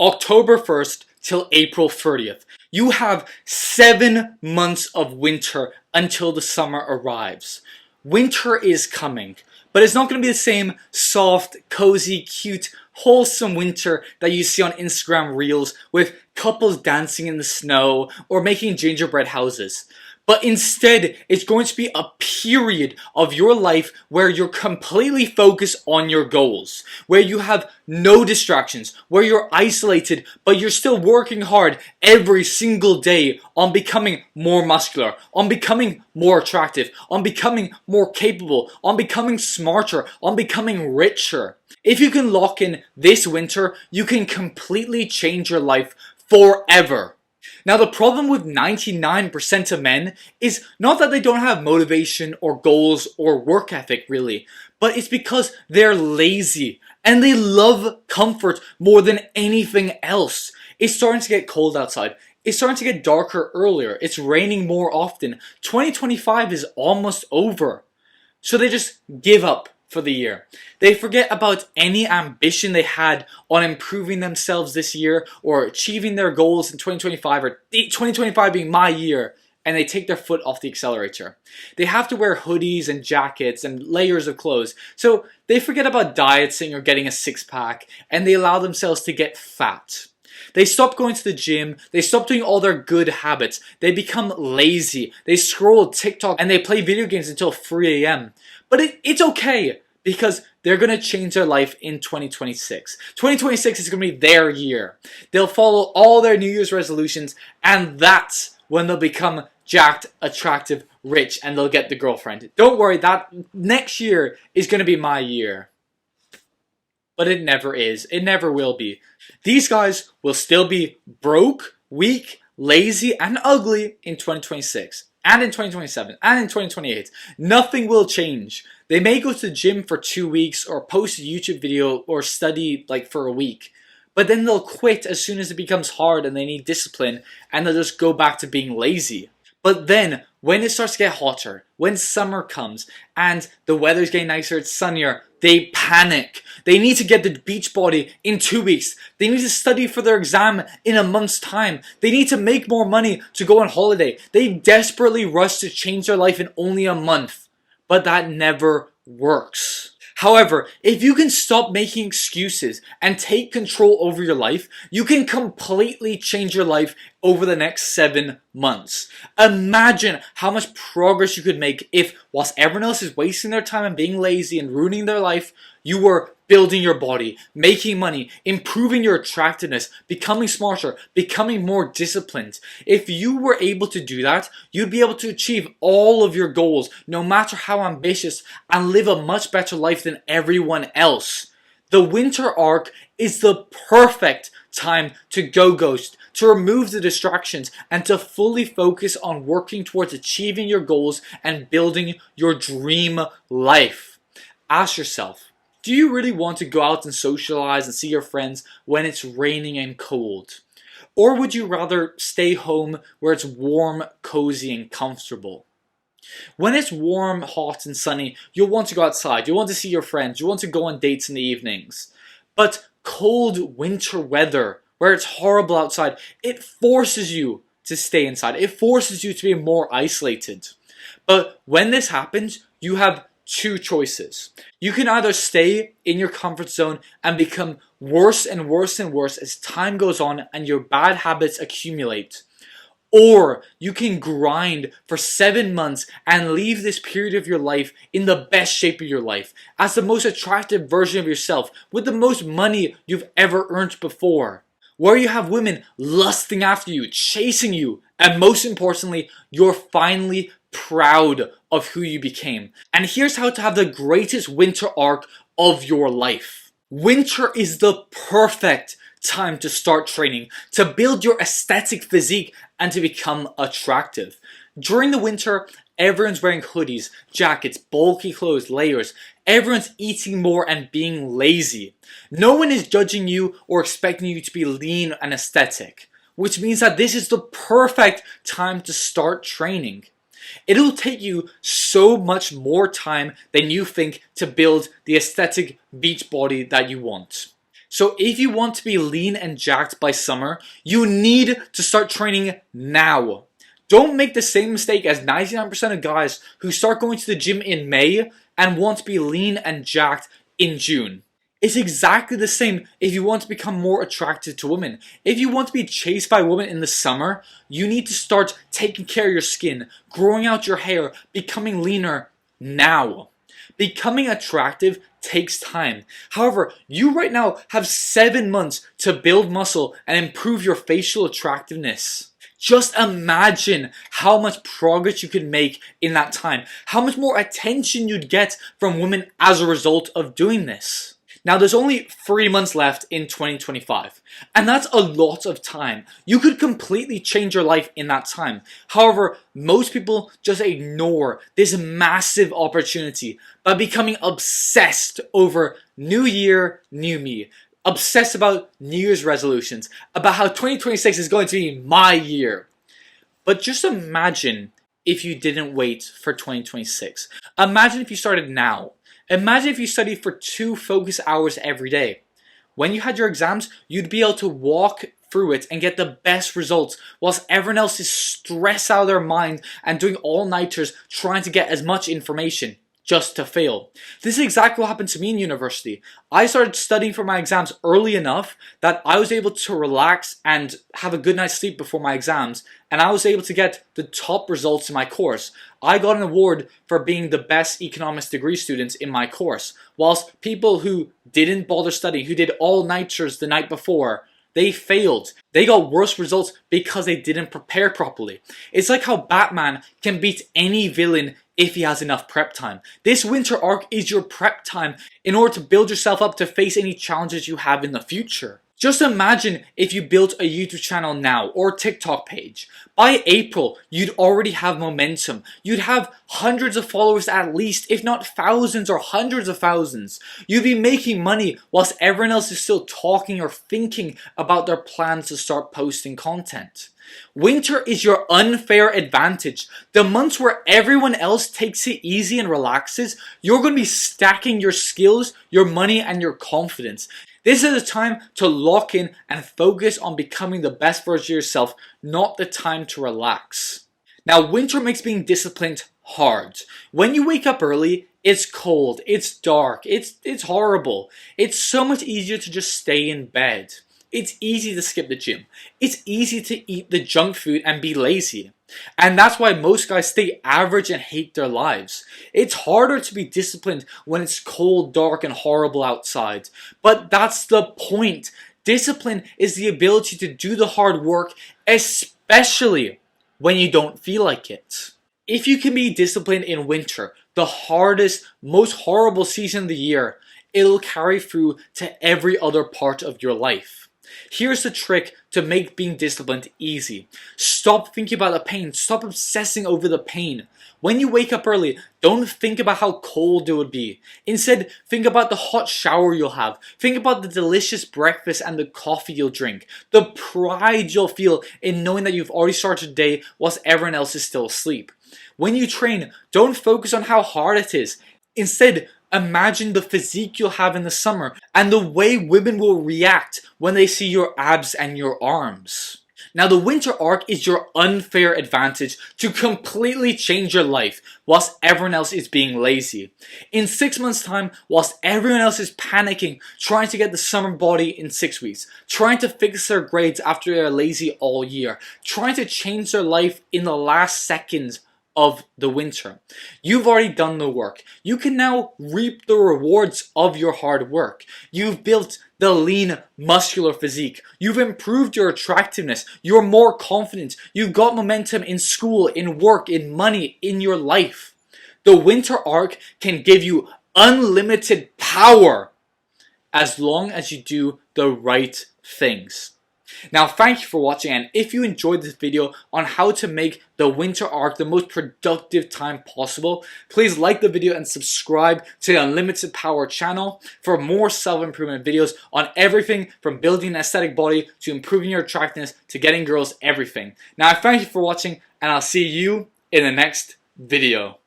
October 1st till April 30th. You have 7 months of winter until the summer arrives. Winter is coming, but it's not going to be the same soft, cozy, cute, wholesome winter that you see on Instagram Reels with couples dancing in the snow or making gingerbread houses. But instead, it's going to be a period of your life where you're completely focused on your goals, where you have no distractions, where you're isolated, but you're still working hard every single day on becoming more muscular, on becoming more attractive, on becoming more capable, on becoming smarter, on becoming richer. If you can lock in this winter, you can completely change your life forever. Now, the problem with 99% of men is not that they don't have motivation or goals or work ethic, really, but it's because they're lazy and they love comfort more than anything else. It's starting to get cold outside. It's starting to get darker earlier. It's raining more often. 2025 is almost over. So they just give up for the year. They forget about any ambition they had on improving themselves this year or achieving their goals in 2025 or 2025 being my year, and they take their foot off the accelerator. They have to wear hoodies and jackets and layers of clothes, so they forget about dieting or getting a six-pack, and they allow themselves to get fat. They stop going to the gym, they stop doing all their good habits, they become lazy, they scroll TikTok and they play video games until 3 a.m. But it's okay, because they're going to change their life in 2026. 2026 is going to be their year. They'll follow all their New Year's resolutions, and that's when they'll become jacked, attractive, rich, and they'll get the girlfriend. Don't worry, that next year is going to be my year. But it never is. It never will be. These guys will still be broke, weak, lazy, and ugly in 2026. And in 2027, and in 2028. Nothing will change. They may go to the gym for 2 weeks or post a YouTube video or study for a week. But then they'll quit as soon as it becomes hard and they need discipline, and they'll just go back to being lazy. But then, when it starts to get hotter, when summer comes and the weather's getting nicer, it's sunnier, they panic. They need to get the beach body in 2 weeks. They need to study for their exam in a month's time. They need to make more money to go on holiday. They desperately rush to change their life in only a month. But that never works. However, if you can stop making excuses and take control over your life, you can completely change your life over the next 7 months. Imagine how much progress you could make if, whilst everyone else is wasting their time and being lazy and ruining their life, you were building your body, making money, improving your attractiveness, becoming smarter, becoming more disciplined. If you were able to do that, you'd be able to achieve all of your goals, no matter how ambitious, and live a much better life than everyone else. The winter arc is the perfect time to go ghost, to remove the distractions, and to fully focus on working towards achieving your goals and building your dream life. Ask yourself, do you really want to go out and socialize and see your friends when it's raining and cold? Or would you rather stay home where it's warm, cozy, and comfortable? When it's warm, hot, and sunny, you'll want to go outside, you'll want to see your friends, you'll want to go on dates in the evenings. But cold winter weather, where it's horrible outside, it forces you to stay inside. It forces you to be more isolated. But when this happens, you have 2 choices. You can either stay in your comfort zone and become worse and worse and worse as time goes on and your bad habits accumulate. Or you can grind for 7 months and leave this period of your life in the best shape of your life, as the most attractive version of yourself, with the most money you've ever earned before. Where you have women lusting after you, chasing you, and most importantly, you're finally proud of who you became. And here's how to have the greatest winter arc of your life. Winter is the perfect time to start training, to build your aesthetic physique, and to become attractive. During the winter, everyone's wearing hoodies, jackets, bulky clothes, layers. Everyone's eating more and being lazy. No one is judging you or expecting you to be lean and aesthetic, which means that this is the perfect time to start training. It'll take you so much more time than you think to build the aesthetic beach body that you want. So if you want to be lean and jacked by summer, you need to start training now. Don't make the same mistake as 99% of guys who start going to the gym in May and want to be lean and jacked in June. It's exactly the same if you want to become more attractive to women. If you want to be chased by women in the summer, you need to start taking care of your skin, growing out your hair, becoming leaner now. Becoming attractive takes time. However, you right now have 7 months to build muscle and improve your facial attractiveness. Just imagine how much progress you could make in that time. How much more attention you'd get from women as a result of doing this. Now, there's only 3 months left in 2025, and that's a lot of time. You could completely change your life in that time. However, most people just ignore this massive opportunity by becoming obsessed over New Year, New Me. Obsessed about New Year's resolutions, about how 2026 is going to be my year. But just imagine if you didn't wait for 2026. Imagine if you started now. Imagine if you studied for 2 focus hours every day. When you had your exams, you'd be able to walk through it and get the best results, whilst everyone else is stressed out of their mind and doing all-nighters trying to get as much information just to fail. This is exactly what happened to me in university. I started studying for my exams early enough that I was able to relax and have a good night's sleep before my exams, and I was able to get the top results in my course. I got an award for being the best economics degree students in my course, whilst people who didn't bother studying, who did all-nighters the night before, they failed. They got worse results because they didn't prepare properly. It's like how Batman can beat any villain if he has enough prep time. This winter arc is your prep time in order to build yourself up to face any challenges you have in the future. Just imagine if you built a YouTube channel now or TikTok page. By April, you'd already have momentum. You'd have hundreds of followers at least, if not thousands or hundreds of thousands. You'd be making money whilst everyone else is still talking or thinking about their plans to start posting content. Winter is your unfair advantage. The months where everyone else takes it easy and relaxes, you're going to be stacking your skills, your money, and your confidence. This is the time to lock in and focus on becoming the best version of yourself, not the time to relax. Now, winter makes being disciplined hard. When you wake up early, it's cold, it's dark, it's horrible. It's so much easier to just stay in bed. It's easy to skip the gym. It's easy to eat the junk food and be lazy. And that's why most guys stay average and hate their lives. It's harder to be disciplined when it's cold, dark, and horrible outside. But that's the point. Discipline is the ability to do the hard work, especially when you don't feel like it. If you can be disciplined in winter, the hardest, most horrible season of the year, it'll carry through to every other part of your life. Here's the trick to make being disciplined easy. Stop thinking about the pain. Stop obsessing over the pain. When you wake up early, don't think about how cold it would be. Instead, think about the hot shower you'll have. Think about the delicious breakfast and the coffee you'll drink. The pride you'll feel in knowing that you've already started the day whilst everyone else is still asleep. When you train, don't focus on how hard it is. Instead, imagine the physique you'll have in the summer and the way women will react when they see your abs and your arms. Now, the winter arc is your unfair advantage to completely change your life whilst everyone else is being lazy. In 6 months' time, whilst everyone else is panicking, trying to get the summer body in 6 weeks, trying to fix their grades after they're lazy all year, trying to change their life in the last seconds of the winter. You've already done the work. You can now reap the rewards of your hard work. You've built the lean, muscular physique. You've improved your attractiveness. You're more confident. You've got momentum in school, in work, in money, in your life. The winter arc can give you unlimited power as long as you do the right things. Now, thank you for watching, and if you enjoyed this video on how to make the winter arc the most productive time possible, please like the video and subscribe to the Unlimited Power channel for more self-improvement videos on everything from building an aesthetic body to improving your attractiveness to getting girls, everything. Now, I thank you for watching, and I'll see you in the next video.